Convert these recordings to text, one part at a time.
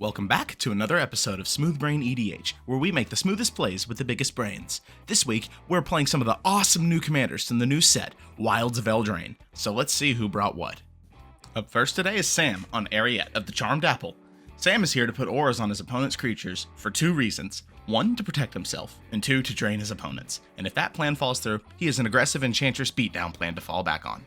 Welcome back to another episode of SmoothBrainEDH, where we make the smoothest plays with the biggest brains. This week, we're playing some of the awesome new commanders from the new set, Wilds of Eldraine. So let's see who brought what. Up first today is Sam on Eriette of the Charmed Apple. Sam is here to put auras on his opponent's creatures for two reasons. One, to protect himself, and two, to drain his opponents. And if that plan falls through, he has an aggressive Enchantress beatdown plan to fall back on.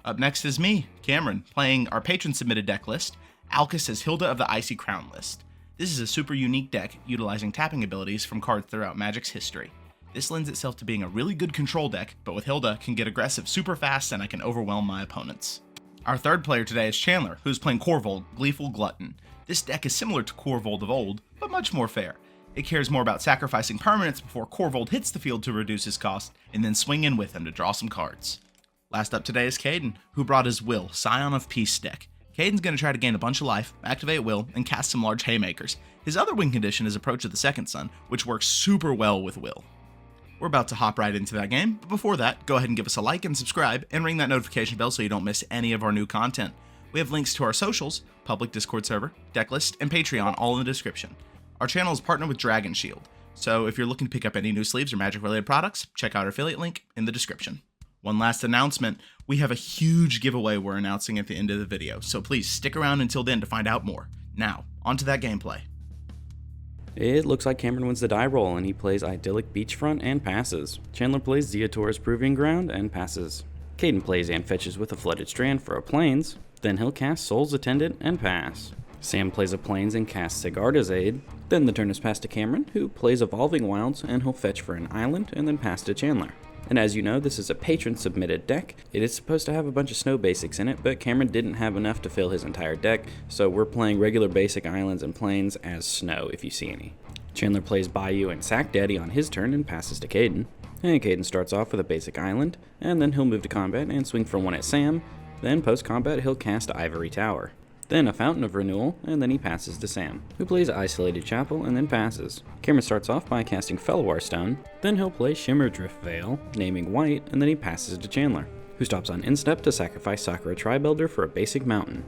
Up next is me, Cameron, playing our patron-submitted deck list, Alcus as Hylda of the Icy Crown list. This is a super unique deck utilizing tapping abilities from cards throughout Magic's history. This lends itself to being a really good control deck, but with Hylda can get aggressive super fast and I can overwhelm my opponents. Our third player today is Chandler, who's playing Korvold, Gleeful Glutton. This deck is similar to Korvold of old, but much more fair. It cares more about sacrificing permanents before Korvold hits the field to reduce his cost, and then swing in with him to draw some cards. Last up today is Caden, who brought his Will, Scion of Peace deck. Caden's going to try to gain a bunch of life, activate Will, and cast some large haymakers. His other win condition is Approach of the Second Sun, which works super well with Will. We're about to hop right into that game, but before that, go ahead and give us a like and subscribe, and ring that notification bell so you don't miss any of our new content. We have links to our socials, public Discord server, Decklist, and Patreon all in the description. Our channel is partnered with Dragon Shield, so if you're looking to pick up any new sleeves or Magic-related products, check out our affiliate link in the description. One last announcement, we have a huge giveaway we're announcing at the end of the video, so please stick around until then to find out more. Now, onto that gameplay. It looks like Cameron wins the die roll and he plays Idyllic Beachfront and passes. Chandler plays Zeator's Proving Ground and passes. Caden plays and fetches with a Flooded Strand for a Plains, then he'll cast Soul's Attendant and pass. Sam plays a Plains and casts Sigarda's Aid. Then the turn is passed to Cameron, who plays Evolving Wilds and he'll fetch for an island and then pass to Chandler. And as you know, this is a patron-submitted deck. It is supposed to have a bunch of snow basics in it, but Cameron didn't have enough to fill his entire deck, so we're playing regular basic islands and plains as snow, if you see any. Chandler plays Bayou and Sack Daddy on his turn and passes to Caden. And Caden starts off with a basic island, and then he'll move to combat and swing for one at Sam. Then post-combat, he'll cast Ivory Tower. Then a Fountain of Renewal, and then he passes to Sam, who plays Isolated Chapel and then passes. Cameron starts off by casting Fellwar Stone, then he'll play Shimmerdrift Veil, naming white, and then he passes to Chandler, who stops on Instep to sacrifice Sakura Tribuilder for a basic mountain.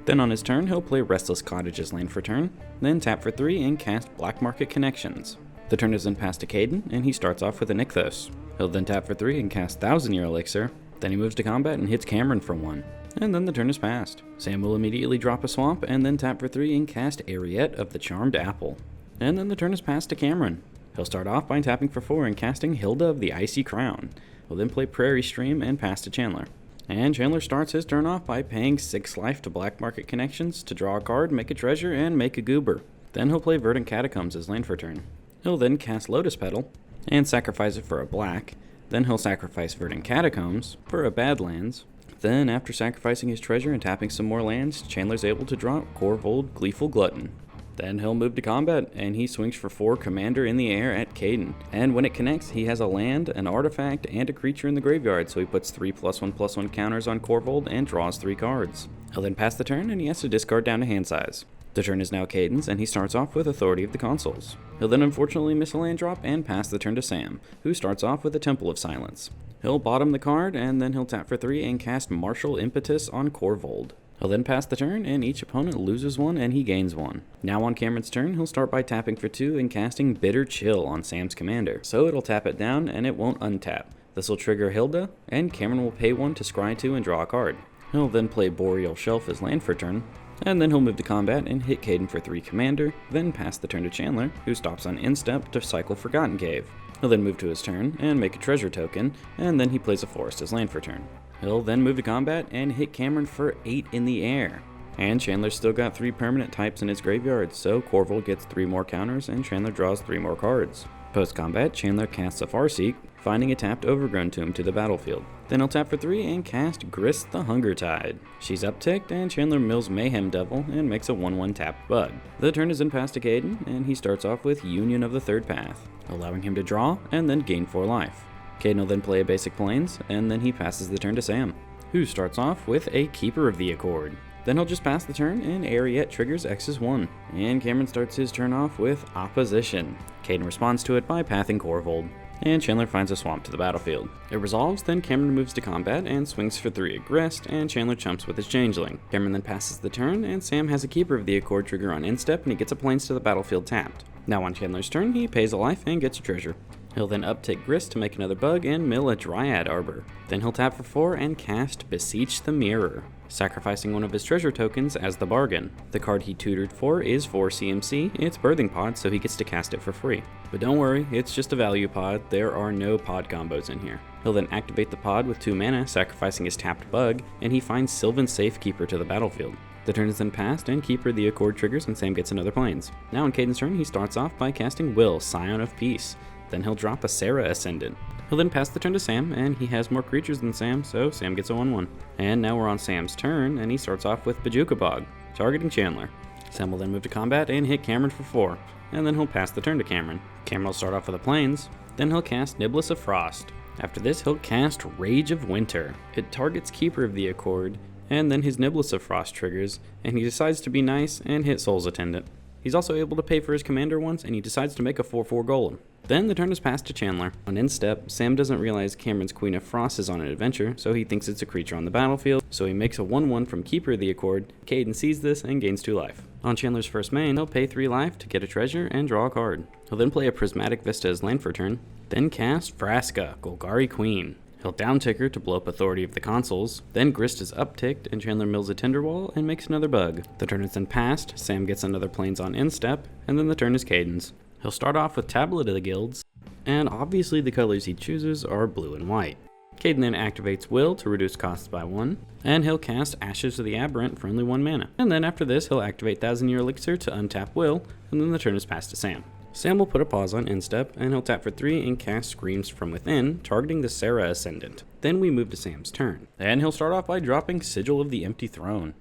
Then on his turn, he'll play Restless Cottage's land for turn, then tap for 3 and cast Black Market Connections. The turn is then passed to Caden, and he starts off with a Nykthos. He'll then tap for 3 and cast Thousand Year Elixir, then he moves to combat and hits Cameron for 1. And then the turn is passed. Sam will immediately drop a swamp and then tap for 3 and cast Eriette of the Charmed Apple. And then the turn is passed to Cameron. He'll start off by tapping for 4 and casting Hylda of the Icy Crown. He'll then play Prairie Stream and pass to Chandler. And Chandler starts his turn off by paying 6 life to Black Market Connections to draw a card, make a treasure, and make a goober. Then he'll play Verdant Catacombs as land for turn. He'll then cast Lotus Petal and sacrifice it for a black. Then he'll sacrifice Verdant Catacombs for a Badlands. Then, after sacrificing his treasure and tapping some more lands, Chandler's able to draw Korvold, Gleeful Glutton. Then he'll move to combat, and he swings for 4 Commander in the air at Caden. And when it connects, he has a land, an artifact, and a creature in the graveyard, so he puts 3 +1/+1 counters on Korvold and draws 3 cards. He'll then pass the turn, and he has to discard down to hand size. The turn is now Caden's, and he starts off with Authority of the Consuls. He'll then unfortunately miss a land drop and pass the turn to Sam, who starts off with a Temple of Silence. He'll bottom the card, and then he'll tap for 3 and cast Martial Impetus on Korvold. He'll then pass the turn, and each opponent loses 1 and he gains 1. Now on Cameron's turn, he'll start by tapping for 2 and casting Bitter Chill on Sam's commander. So it'll tap it down, and it won't untap. This will trigger Hylda, and Cameron will pay 1 to scry 2 and draw a card. He'll then play Boreal Shelf as land for turn, and then he'll move to combat and hit Caden for 3 commander, then pass the turn to Chandler, who stops on Instep to cycle Forgotten Cave. He'll then move to his turn and make a treasure token, and then he plays a forest as land for turn. He'll then move to combat and hit Cameron for 8 in the air. And Chandler's still got 3 permanent types in his graveyard, so Korvold gets 3 more counters and Chandler draws 3 more cards. Post-combat, Chandler casts a Farseek, finding a tapped Overgrown Tomb to the battlefield. Then he'll tap for 3 and cast Grist the Hunger Tide. She's upticked, and Chandler mills Mayhem Devil and makes a 1/1 tapped bug. The turn is then passed to Caden, and he starts off with Union of the Third Path, allowing him to draw and then gain 4 life. Caden will then play a basic Plains, and then he passes the turn to Sam, who starts off with a Keeper of the Accord. Then he'll just pass the turn, and Eriette triggers X's 1. And Cameron starts his turn off with Opposition. Caden responds to it by pathing Korvold. and Chandler finds a swamp to the battlefield. It resolves, then Cameron moves to combat and swings for 3 at Grist, and Chandler chumps with his Changeling. Cameron then passes the turn, and Sam has a Keeper of the Accord trigger on instep, and he gets a Plains to the battlefield tapped. Now on Chandler's turn, he pays a life and gets a treasure. He'll then uptick Grist to make another bug and mill a Dryad Arbor. Then he'll tap for 4 and cast Beseech the Mirror, sacrificing one of his treasure tokens as the bargain. The card he tutored for is 4 CMC, it's Birthing Pod, so he gets to cast it for free. But don't worry, it's just a value pod, there are no pod combos in here. He'll then activate the pod with 2 mana, sacrificing his tapped bug, and he finds Sylvan Safekeeper to the battlefield. The turn is then passed, and Keeper of the Accord triggers, and Sam gets another Plains. Now on Caden's turn, he starts off by casting Will, Scion of Peace. Then he'll drop a Serra Ascendant. He'll then pass the turn to Sam, and he has more creatures than Sam, so Sam gets a 1/1. And now we're on Sam's turn, and he starts off with Bajuka Bog, targeting Chandler. Sam will then move to combat and hit Cameron for 4, and then he'll pass the turn to Cameron. Cameron will start off with a Plains, then he'll cast Niblis of Frost. After this, he'll cast Rage of Winter. It targets Keeper of the Accord, and then his Niblis of Frost triggers, and he decides to be nice and hit Soul's Attendant. He's also able to pay for his commander once, and he decides to make a 4/4 Golem. Then the turn is passed to Chandler. On instep, Sam doesn't realize Cameron's Queen of Frost is on an adventure, so he thinks it's a creature on the battlefield, so he makes a 1/1 from Keeper of the Accord. Caden sees this and gains 2 life. On Chandler's first main, he'll pay 3 life to get a treasure and draw a card. He'll then play a Prismatic Vista as land for turn, then cast Vraska, Golgari Queen. He'll downtick her to blow up Authority of the Consuls, then Grist is upticked, and Chandler mills a Tinderwall and makes another bug. The turn is then passed, Sam gets another Plains on instep, and then the turn is Caden's. He'll start off with Tablet of the Guilds, and obviously the colors he chooses are blue and white. Caden then activates Will to reduce costs by 1, and he'll cast Ashes of the Aberrant for only 1 mana. And then after this, he'll activate Thousand Year Elixir to untap Will, and then the turn is passed to Sam. Sam will put a pause on instep, and he'll tap for 3 and cast Screams from Within, targeting the Serra Ascendant. Then we move to Sam's turn, and he'll start off by dropping Sigil of the Empty Throne.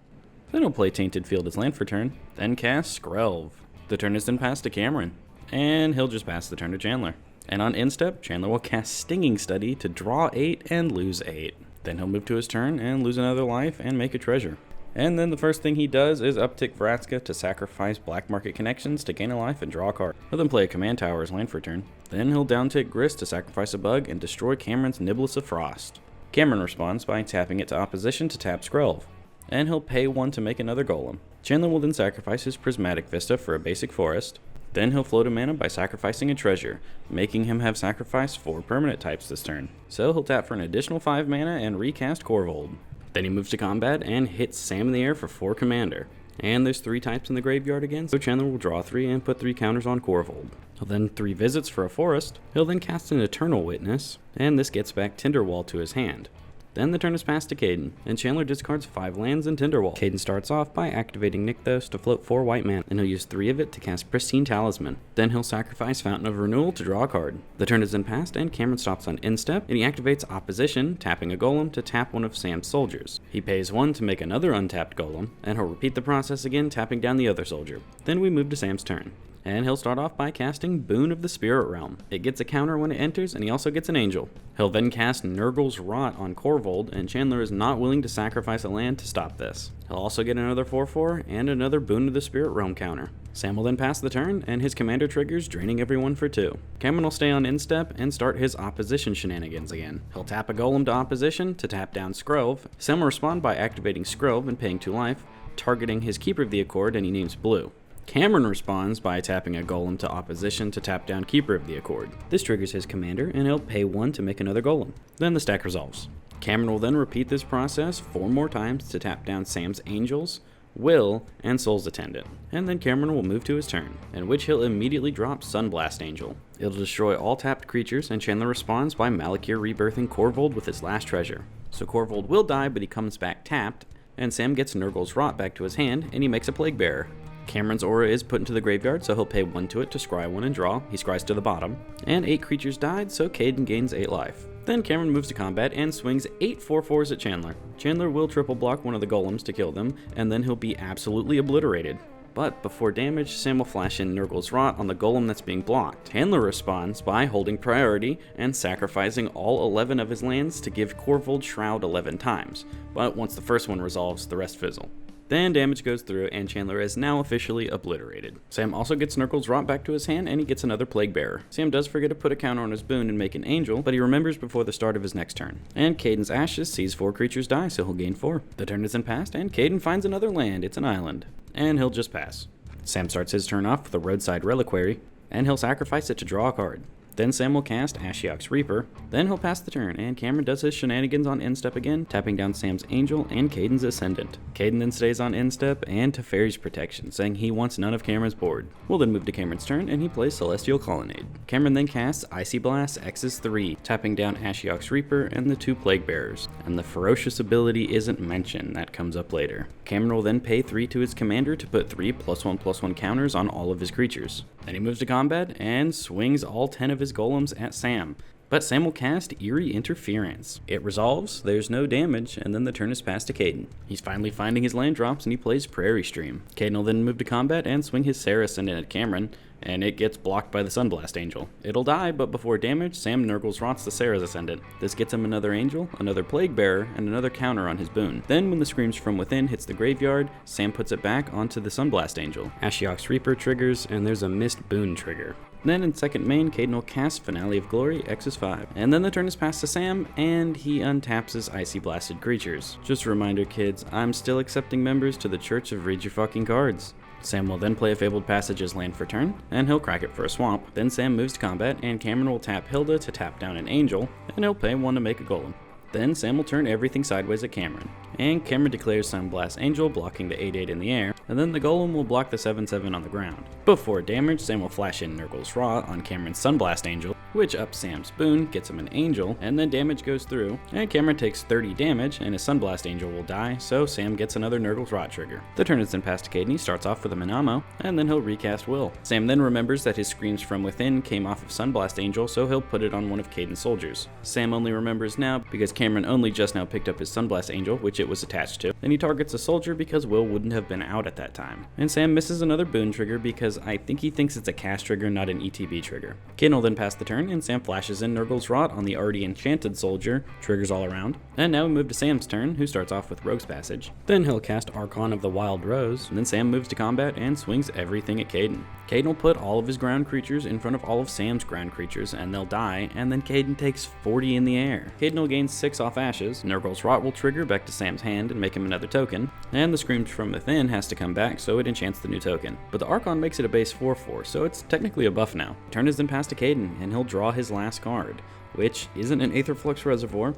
Then he'll play Tainted Field as land for turn, then cast Skrelv. The turn is then passed to Cameron, and he'll just pass the turn to Chandler. And on instep, Chandler will cast Stinging Study to draw 8 and lose 8. Then he'll move to his turn and lose another life and make a treasure. And then the first thing he does is uptick Vraska to sacrifice Black Market Connections to gain a life and draw a card. He'll then play a Command Tower as land for turn. Then he'll downtick Grist to sacrifice a bug and destroy Cameron's Niblis of Frost. Cameron responds by tapping it to opposition to tap Skrelv. And he'll pay 1 to make another Golem. Chandler will then sacrifice his Prismatic Vista for a basic forest. Then he'll float a mana by sacrificing a treasure, making him have sacrificed 4 permanent types this turn. So he'll tap for an additional 5 mana and recast Korvold. Then he moves to combat and hits Sam in the air for 4 commander. And there's 3 types in the graveyard again, so Chandler will draw 3 and put 3 counters on Korvold. He'll then 3 visits for a forest. He'll then cast an Eternal Witness, and this gets back Tinderwall to his hand. Then the turn is passed to Caden, and Chandler discards 5 lands and Tinderwall. Caden starts off by activating Nykthos to float 4 white mana, and he'll use 3 of it to cast Pristine Talisman. Then he'll sacrifice Fountain of Renewal to draw a card. The turn is then passed, and Cameron stops on instep, and he activates Opposition, tapping a Golem to tap one of Sam's soldiers. He pays 1 to make another untapped Golem, and he'll repeat the process again, tapping down the other soldier. Then we move to Sam's turn, and he'll start off by casting Boon of the Spirit Realm. It gets a counter when it enters, and he also gets an Angel. He'll then cast Nurgle's Rot on Korvold, and Chandler is not willing to sacrifice a land to stop this. He'll also get another 4/4 and another Boon of the Spirit Realm counter. Sam will then pass the turn, and his commander triggers, draining everyone for 2. Cameron will stay on instep and start his opposition shenanigans again. He'll tap a Golem to opposition to tap down Skrelv. Sam will respond by activating Skrelv and paying 2 life, targeting his Keeper of the Accord, and he names Blue. Cameron responds by tapping a Golem to opposition to tap down Keeper of the Accord. This triggers his commander, and he'll pay 1 to make another Golem. Then the stack resolves. Cameron will then repeat this process 4 more times to tap down Sam's Angels, Will, and Soul's Attendant. And then Cameron will move to his turn, in which he'll immediately drop Sunblast Angel. It'll destroy all tapped creatures, and Chandler responds by Malakir rebirthing Korvold with his last treasure. So Korvold will die, but he comes back tapped, and Sam gets Nurgle's Rot back to his hand, and he makes a Plague Bearer. Cameron's aura is put into the graveyard, so he'll pay 1 to it to scry 1 and draw. He scries to the bottom. And 8 creatures died, so Caden gains 8 life. Then Cameron moves to combat and swings 8 4/4s at Chandler. Chandler will triple block one of the golems to kill them, and then he'll be absolutely obliterated. But before damage, Sam will flash in Nurgle's Rot on the golem that's being blocked. Chandler responds by holding priority and sacrificing all 11 of his lands to give Korvold Shroud 11 times, but once the first one resolves, the rest fizzle. Then damage goes through, and Chandler is now officially obliterated. Sam also gets Nurgle's Rot back to his hand, and he gets another Plague Bearer. Sam does forget to put a counter on his boon and make an Angel, but he remembers before the start of his next turn. And Caden's Ashes sees 4 creatures die, so he'll gain 4. The turn is then passed, and Caden finds another land. It's an island. And he'll just pass. Sam starts his turn off with a Roadside Reliquary, and he'll sacrifice it to draw a card. Then Sam will cast Ashiok's Reaper. Then he'll pass the turn, and Cameron does his shenanigans on end step again, tapping down Sam's Angel and Caden's Ascendant. Caden then stays on end step and Teferi's Protection, saying he wants none of Cameron's board. We'll then move to Cameron's turn, and he plays Celestial Colonnade. Cameron then casts Icy Blast X's 3, tapping down Ashiok's Reaper and the 2 Plague Bearers. And the Ferocious ability isn't mentioned, that comes up later. Cameron will then pay 3 to his commander to put 3 +1/+1 counters on all of his creatures. Then he moves to combat and swings all 10 of his golems at Sam. But Sam will cast Eerie Interference. It resolves, there's no damage, and then the turn is passed to Caden. He's finally finding his land drops and he plays Prairie Stream. Caden will then move to combat and swing his Sarah Ascendant at Cameron, and it gets blocked by the Sunblast Angel. It'll die, but before damage, Sam Nurgle's Rots the Sarah's Ascendant. This gets him another Angel, another Plague Bearer, and another counter on his boon. Then when the Screams from Within hits the graveyard, Sam puts it back onto the Sunblast Angel. Ashiok's Reaper triggers, and there's a Mist Boon trigger. Then in second main, Caden will cast Finale of Glory, X's 5. And then the turn is passed to Sam, and he untaps his Icy Blasted creatures. Just a reminder, kids, I'm still accepting members to the Church of Read Your Fucking Cards. Sam will then play a Fabled Passage's land for turn, and he'll crack it for a swamp. Then Sam moves to combat, and Cameron will tap Hylda to tap down an Angel, and he'll pay 1 to make a Golem. Then Sam will turn everything sideways at Cameron, and Cameron declares Sunblast Angel, blocking the 8/8 in the air, and then the Golem will block the 7/7 on the ground. Before damage, Sam will flash in Nurgle's Rot on Cameron's Sunblast Angel, which ups Sam's boon, gets him an Angel, and then damage goes through, and Cameron takes 30 damage, and his Sunblast Angel will die, so Sam gets another Nurgle's Rot trigger. The turn is then passed to Caden. He starts off with a Minamo, and then he'll recast Will. Sam then remembers that his Screams from Within came off of Sunblast Angel, so he'll put it on one of Caden's soldiers. Sam only remembers now because Cameron only just now picked up his Sunblast Angel, which it was attached to. Then he targets a soldier because Will wouldn't have been out at that time. And Sam misses another boon trigger because I think he thinks it's a cast trigger, not an ETB trigger. Caden will then pass the turn, and Sam flashes in Nurgle's Rot on the already enchanted soldier, triggers all around. And now we move to Sam's turn, who starts off with Rogue's Passage. Then he'll cast Archon of the Wild Rose, and then Sam moves to combat and swings everything at Caden. Caden will put all of his ground creatures in front of all of Sam's ground creatures, and they'll die, and then Caden takes 40 in the air. Caden will gain 6 off Ashes, Nurgle's Rot will trigger back to Sam's hand and make him another token, and the Screams from Within has to come back, so it enchants the new token. But the Archon makes it a base 4/4, so it's technically a buff now. Turn is then passed to Caden, and he'll draw his last card, which isn't an Aetherflux Reservoir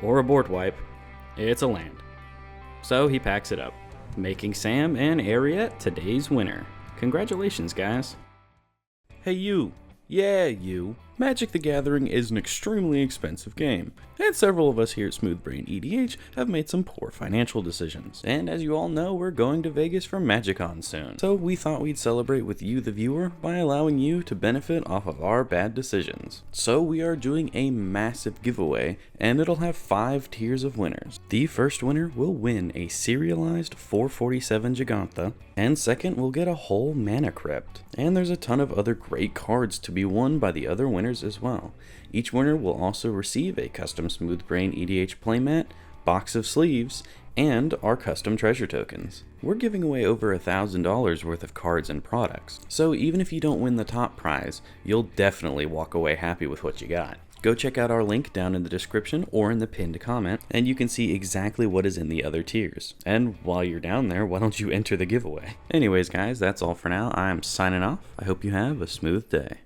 or a board wipe, it's a land. So he packs it up, making Sam and Eriette today's winner. Congratulations, guys. Hey you, yeah you. Magic the Gathering is an extremely expensive game, and several of us here at SmoothBrainEDH have made some poor financial decisions. And as you all know, we're going to Vegas for MagicCon soon. So we thought we'd celebrate with you, the viewer, by allowing you to benefit off of our bad decisions. So we are doing a massive giveaway, and it'll have 5 tiers of winners. The first winner will win a serialized 447 Gigantha, and second will get a whole Mana Crypt. And there's a ton of other great cards to be won by the other winners as well. Each winner will also receive a custom SmoothBrainEDH playmat, box of sleeves, and our custom treasure tokens. We're giving away over $1,000 worth of cards and products, so even if you don't win the top prize, you'll definitely walk away happy with what you got. Go check out our link down in the description or in the pinned comment, and you can see exactly what is in the other tiers. And while you're down there, why don't you enter the giveaway? Anyways guys, that's all for now. I'm signing off. I hope you have a smooth day.